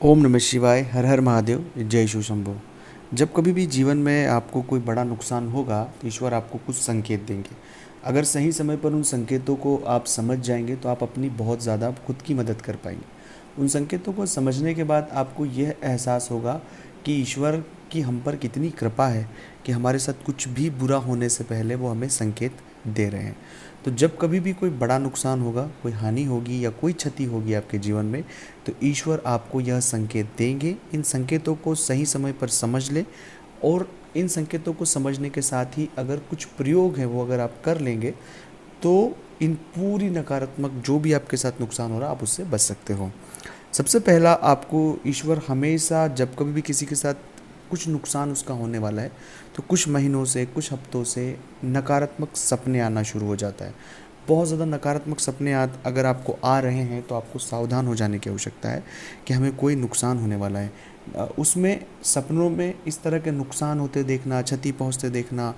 ओम नमः शिवाय। हर हर महादेव। जय शिव शंभो। जब कभी भी जीवन में आपको कोई बड़ा नुकसान होगा तो ईश्वर आपको कुछ संकेत देंगे। अगर सही समय पर उन संकेतों को आप समझ जाएंगे तो आप अपनी बहुत ज़्यादा खुद की मदद कर पाएंगे। उन संकेतों को समझने के बाद आपको यह एहसास होगा कि ईश्वर की हम पर कितनी कृपा है कि हमारे साथ कुछ भी बुरा होने से पहले वो हमें संकेत दे रहे हैं। तो जब कभी भी कोई बड़ा नुकसान होगा, कोई हानि होगी या कोई क्षति होगी आपके जीवन में, तो ईश्वर आपको यह संकेत देंगे। इन संकेतों को सही समय पर समझ ले और इन संकेतों को समझने के साथ ही अगर कुछ प्रयोग है वो अगर आप कर लेंगे तो इन पूरी नकारात्मक जो भी आपके साथ नुकसान हो रहा है आप उससे बच सकते हो। सबसे पहला, आपको ईश्वर हमेशा जब कभी भी किसी के साथ कुछ नुकसान उसका होने वाला है तो कुछ महीनों से, कुछ हफ्तों से नकारात्मक सपने आना शुरू हो जाता है। बहुत ज़्यादा नकारात्मक सपने अगर आपको आ रहे हैं तो आपको सावधान हो जाने की आवश्यकता है कि हमें कोई नुकसान होने वाला है। उसमें सपनों में इस तरह के नुकसान होते देखना, क्षति पहुंचते देखना,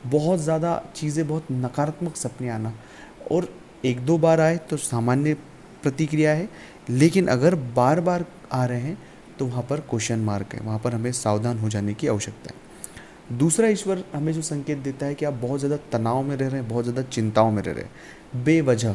बहुत ज़्यादा चीज़ें, बहुत नकारात्मक सपने आना, और एक दो बार आए तो सामान्य प्रतिक्रिया है, लेकिन अगर बार बार आ रहे हैं तो वहाँ पर क्वेश्चन मार्क है, वहाँ पर हमें सावधान हो जाने की आवश्यकता है। दूसरा, ईश्वर हमें जो संकेत देता है कि आप बहुत ज़्यादा तनाव में रह रहे हैं, बहुत ज़्यादा चिंताओं में रह रहे हैं, बेवजह,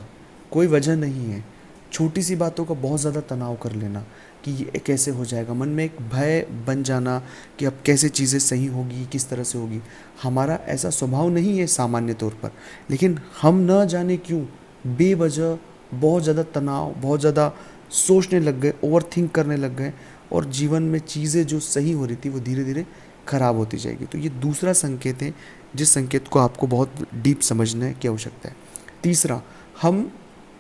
कोई वजह नहीं है, छोटी सी बातों का बहुत ज़्यादा तनाव कर लेना कि ये कैसे हो जाएगा, मन में एक भय बन जाना कि अब कैसे चीज़ें सही होगी, किस तरह से होगी। हमारा ऐसा स्वभाव नहीं है सामान्य तौर पर, लेकिन हम न जाने क्यों बेवजह बहुत ज़्यादा तनाव, बहुत ज़्यादा सोचने लग गए, ओवर थिंक करने लग गए, और जीवन में चीज़ें जो सही हो रही थी वो धीरे धीरे खराब होती जाएगी। तो ये दूसरा संकेत है जिस संकेत को आपको बहुत डीप समझने की आवश्यकता है। तीसरा, हम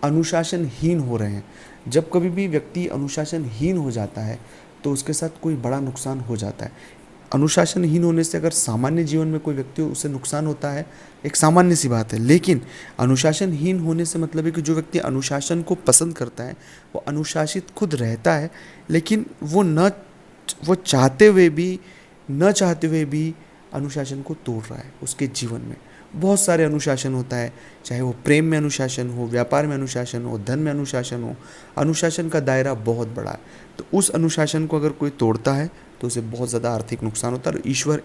अनुशासनहीन हो रहे हैं। जब कभी भी व्यक्ति अनुशासनहीन हो जाता है तो उसके साथ कोई बड़ा नुकसान हो जाता है। अनुशासनहीन होने से अगर सामान्य जीवन में कोई व्यक्ति उसे नुकसान होता है, एक सामान्य सी बात है, लेकिन अनुशासनहीन होने से मतलब है कि जो व्यक्ति अनुशासन को पसंद करता है वो अनुशासित खुद रहता है, लेकिन वो चाहते हुए भी, न चाहते हुए भी अनुशासन को तोड़ रहा है। उसके जीवन में बहुत सारे अनुशासन होता है, चाहे वो प्रेम में अनुशासन हो, व्यापार में अनुशासन हो, धन में अनुशासन हो। अनुशासन का दायरा बहुत बड़ा है, तो उस अनुशासन को अगर कोई तोड़ता है तो उसे बहुत ज़्यादा आर्थिक नुकसान होता है, और ईश्वर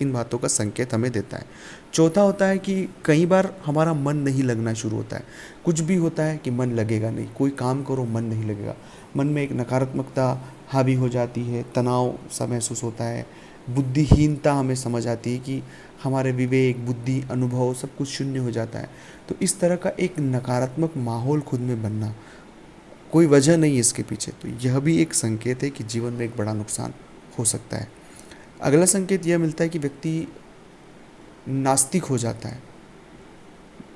इन बातों का संकेत हमें देता है। चौथा होता है कि कई बार हमारा मन नहीं लगना शुरू होता है। कुछ भी होता है कि मन लगेगा नहीं, कोई काम करो मन नहीं लगेगा, मन में एक नकारात्मकता हावी हो जाती है, तनाव सा महसूस होता है, बुद्धिहीनता हमें समझ आती है कि हमारे विवेक, बुद्धि, अनुभव सब कुछ शून्य हो जाता है। तो इस तरह का एक नकारात्मक माहौल खुद में बनना, कोई वजह नहीं है इसके पीछे, तो यह भी एक संकेत है कि जीवन में एक बड़ा नुकसान हो सकता है। अगला संकेत यह मिलता है कि व्यक्ति नास्तिक हो जाता है,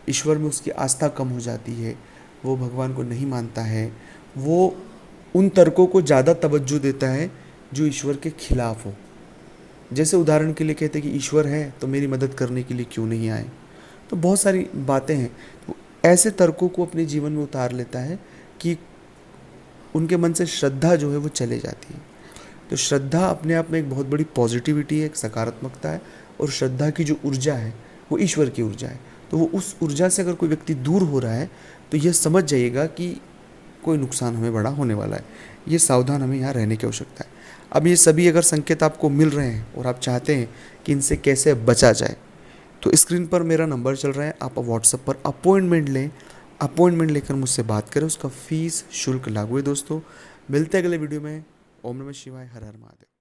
ईश्वर में उसकी आस्था कम हो जाती है, वो भगवान को नहीं मानता है, वो उन तर्कों को ज़्यादा तवज्जो देता है जो ईश्वर के खिलाफ हो। जैसे उदाहरण के लिए कहते हैं कि ईश्वर है तो मेरी मदद करने के लिए क्यों नहीं आए। तो बहुत सारी बातें हैं, तो ऐसे तर्कों को अपने जीवन में उतार लेता है कि उनके मन से श्रद्धा जो है वो चले जाती है। तो श्रद्धा अपने आप में एक बहुत बड़ी पॉजिटिविटी है, एक सकारात्मकता है, और श्रद्धा की जो ऊर्जा है वो ईश्वर की ऊर्जा है। तो वो उस ऊर्जा से अगर कोई व्यक्ति दूर हो रहा है तो यह समझ जाइएगा कि कोई नुकसान हमें बड़ा होने वाला है। ये सावधान हमें यहाँ रहने की आवश्यकता है। अब ये सभी अगर संकेत आपको मिल रहे हैं और आप चाहते हैं कि इनसे कैसे बचा जाए, तो स्क्रीन पर मेरा नंबर चल रहा है, आप व्हाट्सएप पर अपॉइंटमेंट लें, अपॉइंटमेंट लेकर मुझसे बात करें। उसका फीस शुल्क लागू है। दोस्तों, मिलते हैं अगले वीडियो में। ओम नमः शिवाय। हर हर महादेव।